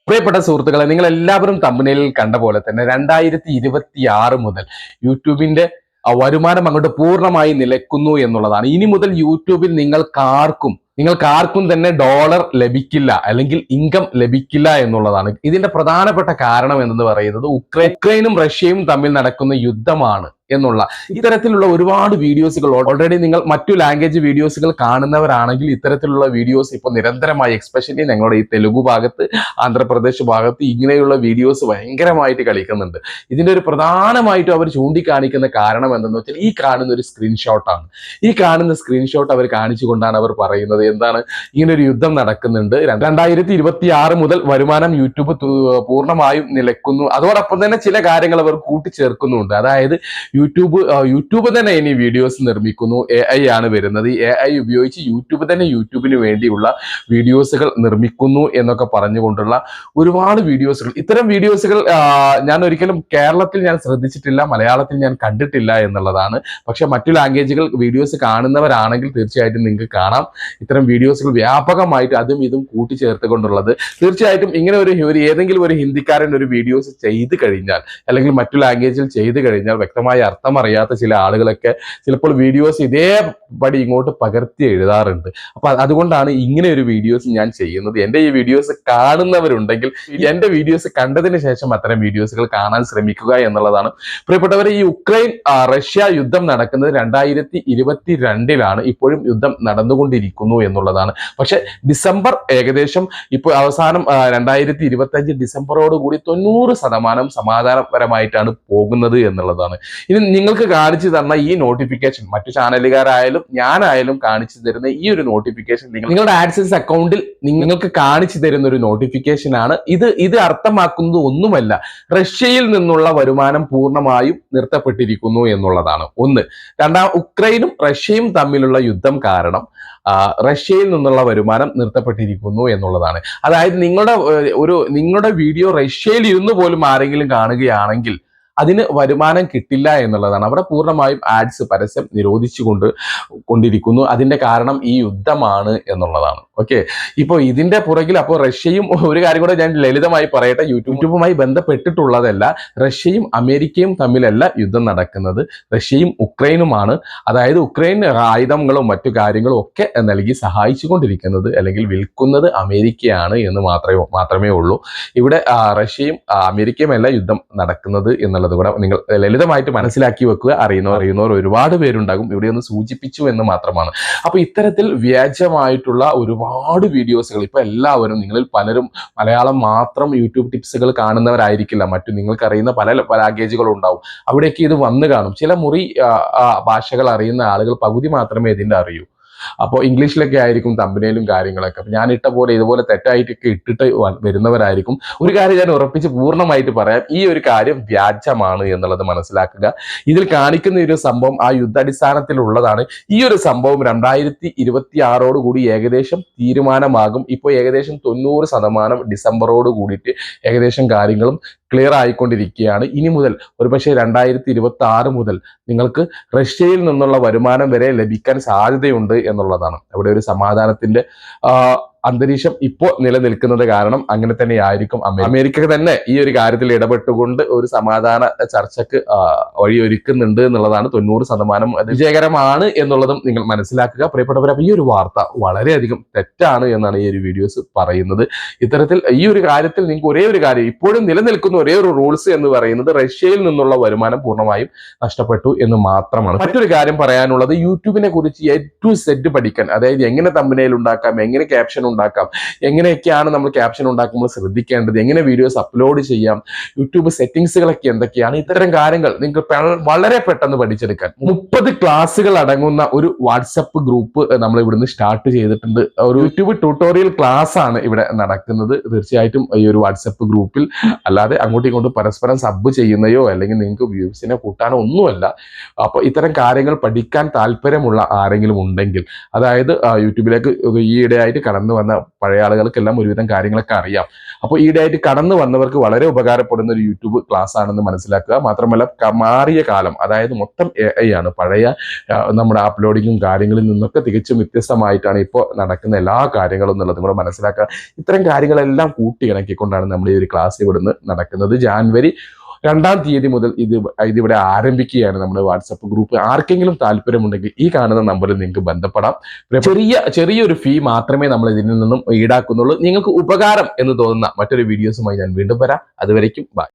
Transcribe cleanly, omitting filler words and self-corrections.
പ്രിയപ്പെട്ട സുഹൃത്തുക്കളെ, നിങ്ങൾ എല്ലാവരും തമ്പനയിലിൽ കണ്ട പോലെ തന്നെ 2026 മുതൽ യൂട്യൂബിന്റെ വരുമാനം അങ്ങോട്ട് പൂർണ്ണമായി നിലയ്ക്കുന്നു എന്നുള്ളതാണ്. ഇനി മുതൽ യൂട്യൂബിൽ നിങ്ങൾക്കാർക്കും തന്നെ ഡോളർ ലഭിക്കില്ല, അല്ലെങ്കിൽ ഇൻകം ലഭിക്കില്ല എന്നുള്ളതാണ്. ഇതിന്റെ പ്രധാനപ്പെട്ട കാരണം എന്ന് പറയുന്നത് ഉക്രൈനും റഷ്യയും തമ്മിൽ നടക്കുന്ന യുദ്ധമാണ് എന്നുള്ള ഇത്തരത്തിലുള്ള ഒരുപാട് വീഡിയോസുകൾ ഓൾറെഡി നിങ്ങൾ മറ്റു ലാംഗ്വേജ് വീഡിയോസുകൾ കാണുന്നവരാണെങ്കിൽ ഇത്തരത്തിലുള്ള വീഡിയോസ് ഇപ്പോൾ നിരന്തരമായി, എക്സ്പെഷ്യലി ഞങ്ങളുടെ ഈ തെലുഗു ഭാഗത്ത്, ആന്ധ്രാപ്രദേശ് ഭാഗത്ത് ഇങ്ങനെയുള്ള വീഡിയോസ് ഭയങ്കരമായിട്ട് കളിക്കുന്നുണ്ട്. ഇതിന്റെ ഒരു പ്രധാനമായിട്ടും അവർ ചൂണ്ടിക്കാണിക്കുന്ന കാരണം എന്തെന്ന് വെച്ചാൽ ഈ കാണുന്ന ഒരു സ്ക്രീൻഷോട്ടാണ്. ഈ കാണുന്ന സ്ക്രീൻഷോട്ട് അവർ കാണിച്ചുകൊണ്ടാണ് അവർ പറയുന്നത് എന്താണ്, ഇങ്ങനെ ഒരു യുദ്ധം നടക്കുന്നുണ്ട്, 2026 മുതൽ വരുമാനം യൂട്യൂബ് പൂർണ്ണമായും നിലയ്ക്കുന്നു. അതോടൊപ്പം തന്നെ ചില കാര്യങ്ങൾ അവർ കൂട്ടിച്ചേർക്കുന്നുണ്ട്. അതായത് യൂട്യൂബ് തന്നെ ഇനി വീഡിയോസ് നിർമ്മിക്കുന്നു, AI ആണ് വരുന്നത്, ഈ AI ഉപയോഗിച്ച് യൂട്യൂബ് തന്നെ യൂട്യൂബിന് വേണ്ടിയുള്ള വീഡിയോസുകൾ നിർമ്മിക്കുന്നു എന്നൊക്കെ പറഞ്ഞുകൊണ്ടുള്ള ഒരുപാട് വീഡിയോസുകൾ. ഇത്തരം വീഡിയോസുകൾ ഞാൻ ഒരിക്കലും കേരളത്തിൽ ഞാൻ ശ്രദ്ധിച്ചിട്ടില്ല, മലയാളത്തിൽ ഞാൻ കണ്ടിട്ടില്ല എന്നുള്ളതാണ്. പക്ഷെ മറ്റു ലാംഗ്വേജുകൾ വീഡിയോസ് കാണുന്നവരാണെങ്കിൽ തീർച്ചയായിട്ടും നിങ്ങൾക്ക് കാണാം ഇത്തരം വീഡിയോസുകൾ വ്യാപകമായിട്ട് അതും ഇതും കൂട്ടിച്ചേർത്തുകൊണ്ടുള്ളത്. തീർച്ചയായിട്ടും ഇങ്ങനെ ഒരു ഏതെങ്കിലും ഒരു ഹിന്ദിക്കാരൻ ഒരു വീഡിയോസ് ചെയ്ത് കഴിഞ്ഞാൽ, അല്ലെങ്കിൽ മറ്റു ലാംഗ്വേജിൽ ചെയ്ത് കഴിഞ്ഞാൽ വ്യക്തമായ അർത്ഥം അറിയാത്ത ചില ആളുകളൊക്കെ ചിലപ്പോൾ വീഡിയോസ് ഇതേപടി ഇങ്ങോട്ട് പകർത്തി എഴുതാറുണ്ട്. അപ്പൊ അതുകൊണ്ടാണ് ഇങ്ങനെ ഒരു വീഡിയോസ് ഞാൻ ചെയ്യുന്നത്. എൻ്റെ ഈ വീഡിയോസ് കാണുന്നവരുണ്ടെങ്കിൽ എൻ്റെ വീഡിയോസ് കണ്ടതിന് ശേഷം അത്തരം വീഡിയോസുകൾ കാണാൻ ശ്രമിക്കുക എന്നുള്ളതാണ്. പ്രിയപ്പെട്ടവരെ, ഈ ഉക്രൈൻ റഷ്യ യുദ്ധം നടക്കുന്നത് 2022 ഇപ്പോഴും യുദ്ധം നടന്നുകൊണ്ടിരിക്കുന്നു എന്നുള്ളതാണ്. പക്ഷെ ഡിസംബർ ഏകദേശം ഇപ്പോൾ അവസാനം 2025 ഡിസംബറോടുകൂടി 90% സമാധാനപരമായിട്ടാണ് പോകുന്നത് എന്നുള്ളതാണ്. ഇനി നിങ്ങൾക്ക് കാണിച്ചു തന്ന ഈ നോട്ടിഫിക്കേഷൻ, മറ്റു ചാനലുകാരായാലും ഞാനായാലും കാണിച്ചു തരുന്ന ഈ ഒരു നോട്ടിഫിക്കേഷൻ നിങ്ങളുടെ ആഡ്സൻസ് അക്കൗണ്ടിൽ നിങ്ങൾക്ക് കാണിച്ചു തരുന്ന ഒരു നോട്ടിഫിക്കേഷൻ ആണ്. ഇത് അർത്ഥമാക്കുന്നത് ഒന്നുമല്ല റഷ്യയിൽ നിന്നുള്ള വരുമാനം പൂർണ്ണമായും നിർത്തപ്പെട്ടിരിക്കുന്നു എന്നുള്ളതാണ്. ഒന്ന്. ഉക്രൈനും റഷ്യയും തമ്മിലുള്ള യുദ്ധം കാരണം റഷ്യയിൽ നിന്നുള്ള വരുമാനം നിർത്തപ്പെട്ടിരിക്കുന്നു എന്നുള്ളതാണ്. അതായത് നിങ്ങളുടെ വീഡിയോ റഷ്യയിൽ ഇരുന്ന് പോലും ആരെങ്കിലും കാണുകയാണെങ്കിൽ അതിന് വരുമാനം കിട്ടില്ല എന്നുള്ളതാണ്. അവിടെ പൂർണ്ണമായും ആഡ്സ് പരസ്യം കൊണ്ടിരിക്കുന്നു. അതിന്റെ കാരണം ഈ യുദ്ധമാണ് എന്നുള്ളതാണ്. ഓക്കെ, ഇപ്പോൾ ഇതിന്റെ പുറകിൽ അപ്പോൾ റഷ്യയും, ഒരു കാര്യം കൂടെ ഞാൻ ലളിതമായി പറയട്ടെ, യൂട്യൂബുമായി ബന്ധപ്പെട്ടിട്ടുള്ളതല്ല, റഷ്യയും അമേരിക്കയും തമ്മിലല്ല യുദ്ധം നടക്കുന്നത്, റഷ്യയും ഉക്രൈനുമാണ്. അതായത് ഉക്രൈൻ ആയുധങ്ങളും മറ്റു കാര്യങ്ങളും ഒക്കെ നൽകി സഹായിച്ചുകൊണ്ടിരിക്കുന്നത് അല്ലെങ്കിൽ വിൽക്കുന്നത് അമേരിക്കയാണ് എന്ന് മാത്രമേ ഉള്ളൂ. ഇവിടെ റഷ്യയും അമേരിക്കയും അല്ല യുദ്ധം നടക്കുന്നത് എന്നുള്ളത് കൂടെ നിങ്ങൾ ലളിതമായിട്ട് മനസ്സിലാക്കി വെക്കുക. അറിയുന്നവർ ഒരുപാട് പേരുണ്ടാകും. ഇവിടെ ഒന്ന് സൂചിപ്പിച്ചു എന്ന് മാത്രമാണ്. അപ്പൊ ഇത്തരത്തിൽ വ്യാജമായിട്ടുള്ള ഒരുപാട് വീഡിയോസുകൾ ഇപ്പൊ എല്ലാവരും, നിങ്ങളിൽ പലരും മലയാളം മാത്രം യൂട്യൂബ് ടിപ്സുകൾ കാണുന്നവരായിരിക്കില്ല, മറ്റു നിങ്ങൾക്കറിയുന്ന പല ലാംഗ്വേജുകളും ഉണ്ടാവും. അവിടേക്ക് ഇത് വന്നു കാണും. ചില ഭാഷകൾ അറിയുന്ന ആളുകൾ പകുതി മാത്രമേ ഇതിന്റെ അറിയൂ. അപ്പോൾ ഇംഗ്ലീഷിലൊക്കെ ആയിരിക്കും തമ്പനയിലും കാര്യങ്ങളൊക്കെ. അപ്പൊ ഞാൻ ഇട്ട പോലെ ഇതുപോലെ തെറ്റായിട്ടൊക്കെ ഇട്ടിട്ട് വരുന്നവരായിരിക്കും. ഒരു കാര്യം ഞാൻ ഉറപ്പിച്ച് പൂർണ്ണമായിട്ട് പറയാം, ഈ ഒരു കാര്യം വ്യാജമാണ് എന്നുള്ളത് മനസ്സിലാക്കുക. ഇതിൽ കാണിക്കുന്ന ഒരു സംഭവം ആ യുദ്ധാടിസ്ഥാനത്തിലുള്ളതാണ്. ഈ ഒരു സംഭവം 2026 കൂടി ഏകദേശം തീരുമാനമാകും. ഇപ്പോൾ ഏകദേശം 90% ഡിസംബറോട് കൂടിയിട്ട് ഏകദേശം കാര്യങ്ങളും ക്ലിയർ ആയിക്കൊണ്ടിരിക്കുകയാണ്. ഇനി മുതൽ ഒരുപക്ഷെ 2026 മുതൽ നിങ്ങൾക്ക് റഷ്യയിൽ നിന്നുള്ള വരുമാനം വരെ ലഭിക്കാൻ സാധ്യതയുണ്ട് എന്നുള്ളതാണ്. അവിടെ ഒരു സമാധാനത്തിന്റെ അന്തരീക്ഷം ഇപ്പോൾ നിലനിൽക്കുന്നത് കാരണം അങ്ങനെ തന്നെ ആയിരിക്കും. അമേരിക്ക തന്നെ ഈ ഒരു കാര്യത്തിൽ ഇടപെട്ടുകൊണ്ട് ഒരു സമാധാന ചർച്ചക്ക് വഴിയൊരുക്കുന്നുണ്ട് എന്നുള്ളതാണ്. 90% വിജയകരമാണ് എന്നുള്ളതും നിങ്ങൾ മനസ്സിലാക്കുക. പ്രിയപ്പെട്ടവരെ, ഈ ഒരു വാർത്ത വളരെയധികം തെറ്റാണ് എന്നാണ് ഈ ഒരു വീഡിയോസ് പറയുന്നത്. ഇത്തരത്തിൽ ഈ ഒരു കാര്യത്തിൽ നിങ്ങൾക്ക് ഒരേ ഒരു കാര്യം, ഇപ്പോഴും നിലനിൽക്കുന്ന ഒരേ ഒരു റൂൾസ് എന്ന് പറയുന്നത് റഷ്യയിൽ നിന്നുള്ള വരുമാനം പൂർണ്ണമായും നഷ്ടപ്പെട്ടു എന്ന് മാത്രമാണ്. മറ്റൊരു കാര്യം പറയാനുള്ളത്, യൂട്യൂബിനെ കുറിച്ച് A to Z പഠിക്കാൻ, അതായത് എങ്ങനെ തമ്പനയിൽ ഉണ്ടാക്കാം, എങ്ങനെ ക്യാപ്ഷൻ ഉണ്ടാക്കാം, എങ്ങനെയൊക്കെയാണ് നമ്മൾ ക്യാപ്ഷൻ ഉണ്ടാക്കുമ്പോൾ ശ്രദ്ധിക്കേണ്ടത്, എങ്ങനെ വീഡിയോസ് അപ്ലോഡ് ചെയ്യാം, യൂട്യൂബ് സെറ്റിംഗ്സുകളൊക്കെ എന്തൊക്കെയാണ്, ഇത്തരം കാര്യങ്ങൾ നിങ്ങൾക്ക് വളരെ പെട്ടെന്ന് പഠിച്ചെടുക്കാൻ 30 ക്ലാസ്സുകൾ അടങ്ങുന്ന ഒരു വാട്സപ്പ് ഗ്രൂപ്പ് നമ്മൾ ഇവിടുന്ന് സ്റ്റാർട്ട് ചെയ്തിട്ടുണ്ട്. ഒരു യൂട്യൂബ് ട്യൂട്ടോറിയൽ ക്ലാസ് ആണ് ഇവിടെ നടക്കുന്നത്. തീർച്ചയായിട്ടും ഈ ഒരു വാട്സപ്പ് ഗ്രൂപ്പിൽ അല്ലാതെ അങ്ങോട്ടും ഇങ്ങോട്ടും പരസ്പരം സബ് ചെയ്യുന്നയോ അല്ലെങ്കിൽ നിങ്ങൾക്ക് വ്യൂസിനെ കൂട്ടാനോ ഒന്നുമല്ല. അപ്പോൾ ഇത്തരം കാര്യങ്ങൾ പഠിക്കാൻ താല്പര്യമുള്ള ആരെങ്കിലും ഉണ്ടെങ്കിൽ, അതായത് യൂട്യൂബിലേക്ക് ഈയിടെയായിട്ട് കടന്നു കാണുന്ന പഴയ ആളുകൾക്കെല്ലാം ഒരുവിധം കാര്യങ്ങളൊക്കെ അറിയാം. അപ്പോൾ ഈയിടെയായിട്ട് കടന്നു വന്നവർക്ക് വളരെ ഉപകാരപ്പെടുന്ന ഒരു യൂട്യൂബ് ക്ലാസ് ആണെന്ന് മനസ്സിലാക്കുക. മാത്രമല്ല മാറിയ കാലം, അതായത് മൊത്തം AI ആണ്. പഴയ നമ്മുടെ അപ്ലോഡിങ്ങും കാര്യങ്ങളിൽ നിന്നൊക്കെ തികച്ചും വ്യത്യസ്തമായിട്ടാണ് ഇപ്പോൾ നടക്കുന്ന എല്ലാ കാര്യങ്ങളും എന്നുള്ളതും കൂടെ മനസ്സിലാക്കുക. ഇത്തരം കാര്യങ്ങളെല്ലാം കൂട്ടിയിണക്കിക്കൊണ്ടാണ് നമ്മൾ ഈ ഒരു ക്ലാസ് ഇവിടുന്ന് നടക്കുന്നത്. ജാനുവരി 2-ാം തീയതി മുതൽ ഇതിവിടെ ആരംഭിക്കുകയാണ് നമ്മുടെ വാട്സപ്പ് ഗ്രൂപ്പ്. ആർക്കെങ്കിലും താല്പര്യമുണ്ടെങ്കിൽ ഈ കാണുന്ന നമ്പറിൽ നിങ്ങൾക്ക് ബന്ധപ്പെടാം. ചെറിയൊരു ഫീ മാത്രമേ നമ്മൾ ഇതിൽ നിന്നും ഈടാക്കുന്നുള്ളൂ. നിങ്ങൾക്ക് ഉപകാരം എന്ന് തോന്നുന്ന മറ്റൊരു വീഡിയോസുമായി ഞാൻ വീണ്ടും വരാം. അതുവരേക്കും ബൈ.